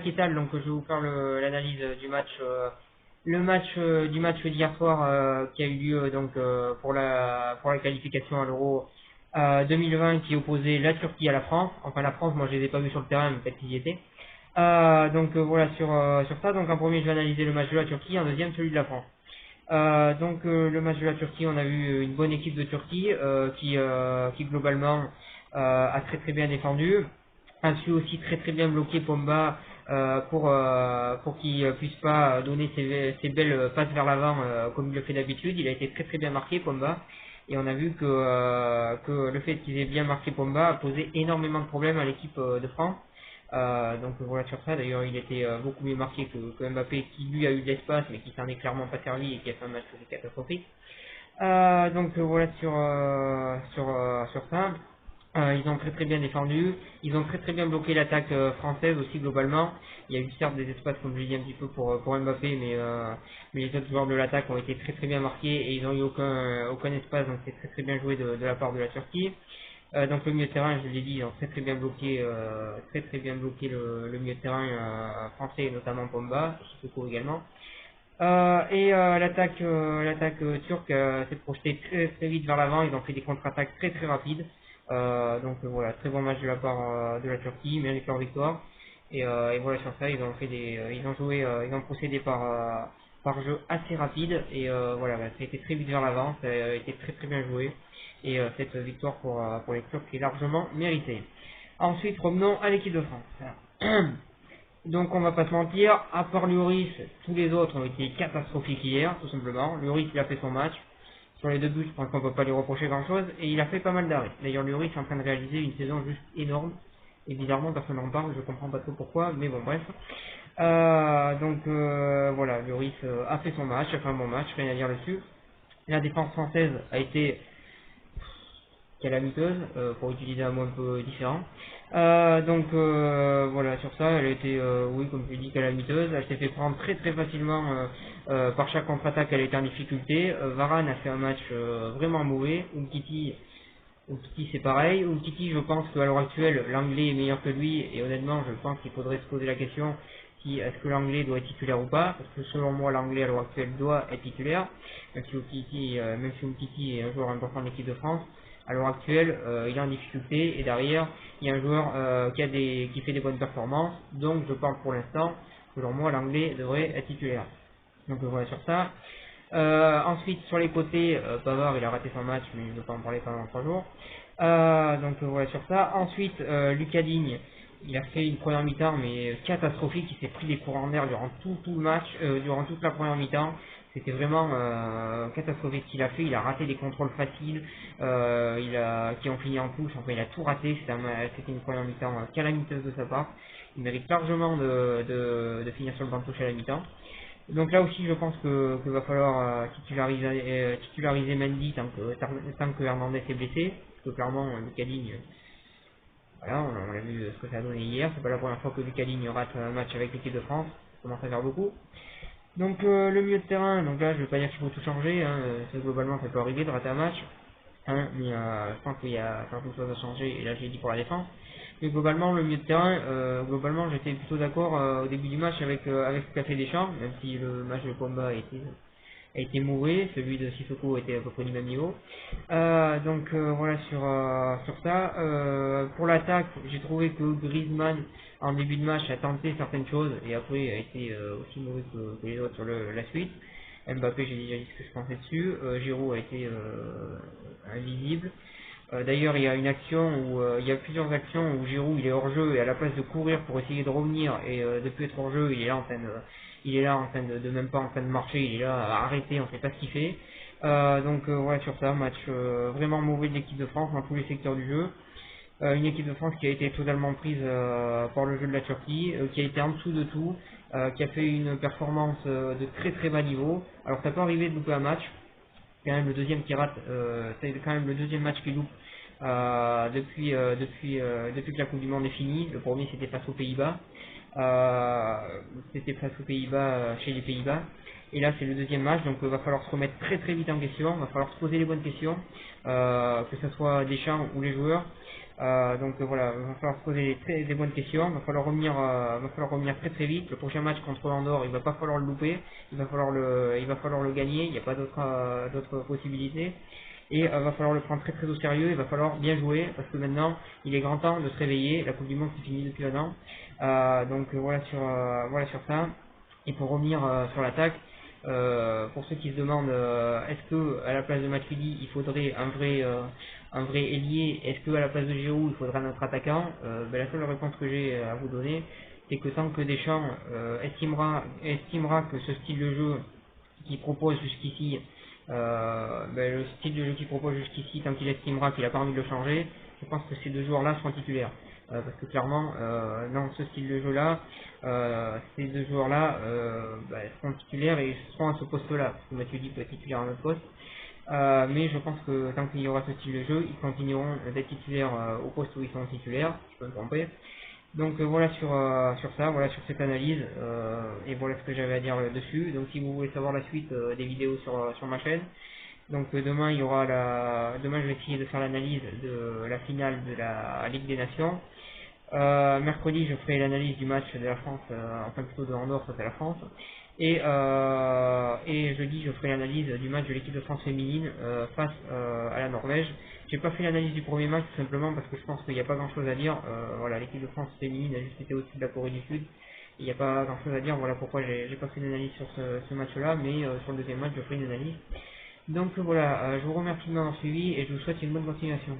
Etal, donc je vais vous faire l'analyse du match, du match d'hier soir qui a eu lieu donc pour la qualification à l'Euro 2020 qui opposait la Turquie à la France. Enfin la France, moi je les ai pas vus sur le terrain, mais peut-être qu'ils y étaient. Voilà sur ça. Donc en premier je vais analyser le match de la Turquie, en deuxième celui de la France. Le match de la Turquie, on a vu une bonne équipe de Turquie qui globalement a très très bien défendu, a su aussi très très bien bloquer Pogba pour qu'il puisse pas donner ses belles passes vers l'avant comme il le fait d'habitude. Il a été très très bien marqué Pogba et on a vu que le fait qu'ils aient bien marqué Pogba a posé énormément de problèmes à l'équipe de France. Voilà sur ça, d'ailleurs il était beaucoup mieux marqué que Mbappé qui lui a eu de l'espace mais qui s'en est clairement pas servi et qui a fait un match catastrophique. Voilà sur ça. Ils ont très très bien défendu, ils ont très très bien bloqué l'attaque française aussi globalement. Il y a eu certes des espaces comme je l'ai dit un petit peu pour Mbappé mais les autres joueurs de l'attaque ont été très très bien marqués et ils n'ont eu aucun espace, donc c'est très très bien joué de la part de la Turquie. Donc le milieu de terrain, je l'ai dit, ils ont très très bien bloqué, le milieu de terrain français, notamment Pogba, Sissoko également. L'attaque turque s'est projetée très très vite vers l'avant. Ils ont fait des contre-attaques très très rapides. Voilà, très bon match de la part de la Turquie, mérite leur victoire. Et voilà sur ça, ils ont procédé par jeu assez rapide et ça a été très vite vers l'avant, ça a été très très bien joué et cette victoire pour les Turcs est largement méritée. Ensuite, revenons à l'équipe de France. Donc on va pas se mentir, à part Lloris, tous les autres ont été catastrophiques hier, tout simplement. Lloris il a fait son match. Sur les deux buts, je pense qu'on peut pas lui reprocher grand chose, et il a fait pas mal d'arrêts. D'ailleurs Lloris est en train de réaliser une saison juste énorme, et bizarrement personne n'en parle, je comprends pas trop pourquoi, mais bon bref. Voilà, Lloris a fait son match, a fait un bon match, rien à dire dessus. La défense française a été calamiteuse, pour utiliser un mot un peu différent. Voilà, sur ça, elle a été, oui, comme je dis, calamiteuse. Elle s'est fait prendre très très facilement par chaque contre-attaque, elle était en difficulté. Varane a fait un match vraiment mauvais. Umtiti c'est pareil. Umtiti, je pense qu'à l'heure actuelle, l'anglais est meilleur que lui, et honnêtement, je pense qu'il faudrait se poser la question si est-ce que l'anglais doit être titulaire ou pas, parce que selon moi, l'anglais à l'heure actuelle doit être titulaire, même si Umtiti est un joueur important de l'équipe de France. À l'heure actuelle, il est en difficulté et derrière, il y a un joueur qui fait des bonnes performances. Donc, je pense pour l'instant, selon moi, l'anglais devrait être titulaire. Donc, voilà sur ça. Ensuite, sur les côtés, Pavard, il a raté son match, mais je ne vais pas en parler pendant 3 jours. Voilà sur ça. Ensuite, Lucas Digne, il a fait une première mi-temps, mais catastrophique. Il s'est pris des courants d'air durant tout le match, durant toute la première mi-temps. C'était vraiment catastrophique ce qu'il a fait. Il a raté des contrôles faciles, qui ont fini en touche. Enfin, il a tout raté. C'était une première mi-temps calamiteuse de sa part. Il mérite largement de finir sur le banc de touche à la mi-temps. Donc là aussi, je pense que va falloir titulariser Mendy tant que Hernandez est blessé. Parce que clairement, Lucas Digne, voilà, on a vu ce que ça a donné hier. C'est pas la première fois que Lucas Digne rate un match avec l'équipe de France. Ça commence à faire beaucoup. Donc le milieu de terrain, donc là je vais pas dire qu'il faut tout changer, hein, globalement ça peut arriver de rater un match, hein, mais je pense qu'il y a certaines choses à changer, et là j'ai dit pour la défense. Mais globalement le milieu de terrain, globalement j'étais plutôt d'accord au début du match avec ce qu'a fait Deschamps, même si le match de combat a été mauvais, celui de Sissoko était à peu près du même niveau. Voilà sur ça. Pour l'attaque, j'ai trouvé que Griezmann en début de match a tenté certaines choses et après a été aussi mauvais que les autres sur la suite. Mbappé, j'ai déjà dit ce que je pensais dessus. Giroud a été invisible. D'ailleurs, il y a une action il y a plusieurs actions où Giroud il est hors jeu et à la place de courir pour essayer de revenir et de plus être hors jeu, il est là en train de même pas en train de marcher, il est là à arrêter, on ne sait pas ce qu'il fait. Ouais, sur ça, match vraiment mauvais de l'équipe de France dans tous les secteurs du jeu. Une équipe de France qui a été totalement prise par le jeu de la Turquie, qui a été en dessous de tout, qui a fait une performance de très très bas niveau. Alors ça peut arriver de louper un match, c'est quand même le deuxième qui rate, c'est quand même le deuxième match qui loupe depuis que la Coupe du Monde est finie. Le premier c'était face aux Pays-Bas, chez les Pays-Bas. Et là c'est le deuxième match, donc il va falloir se remettre très très vite en question, il va falloir se poser les bonnes questions, que ce soit Deschamps ou les joueurs. Donc voilà, il va falloir se poser des bonnes questions, il va falloir revenir très très vite. Le prochain match contre l'Andorre, il va pas falloir le louper, il va falloir le gagner, il n'y a pas d'autres possibilités. Et va falloir le prendre très très au sérieux, il va falloir bien jouer, parce que maintenant, il est grand temps de se réveiller, la Coupe du Monde c'est fini depuis un an. Voilà sur ça. Et pour revenir sur l'attaque, pour ceux qui se demandent est-ce que à la place de Matuidi il faudrait un vrai ailier, est-ce que à la place de Giroud il faudra un autre attaquant, la seule réponse que j'ai à vous donner, c'est que tant que Deschamps estimera que ce style de jeu qu'il propose jusqu'ici, le style de jeu qu'il propose jusqu'ici, tant qu'il estimera qu'il a pas envie de le changer, je pense que ces deux joueurs-là seront titulaires. Parce que clairement, dans ce style de jeu-là, ces deux joueurs-là seront titulaires et seront à ce poste-là. Parce que Matuidi peut être titulaire à un autre poste. Mais je pense que tant qu'il y aura ce style de jeu, ils continueront d'être titulaires au poste où ils sont titulaires, je peux me tromper. Donc voilà sur ça, voilà sur cette analyse, et voilà ce que j'avais à dire dessus. Donc si vous voulez savoir la suite des vidéos sur ma chaîne, donc demain je vais essayer de faire l'analyse de la finale de la Ligue des Nations. Mercredi, je ferai l'analyse du match de la France, enfin plutôt de Andorre face à la France. Et jeudi, je ferai l'analyse du match de l'équipe de France féminine face à la Norvège. J'ai pas fait l'analyse du premier match tout simplement parce que je pense qu'il n'y a pas grand chose à dire. Voilà, l'équipe de France féminine a juste été au-dessus de la Corée du Sud. Il n'y a pas grand chose à dire, voilà pourquoi j'ai pas fait l'analyse sur ce match-là, mais sur le deuxième match, je ferai une analyse. Donc voilà, je vous remercie de m'avoir suivi et je vous souhaite une bonne continuation.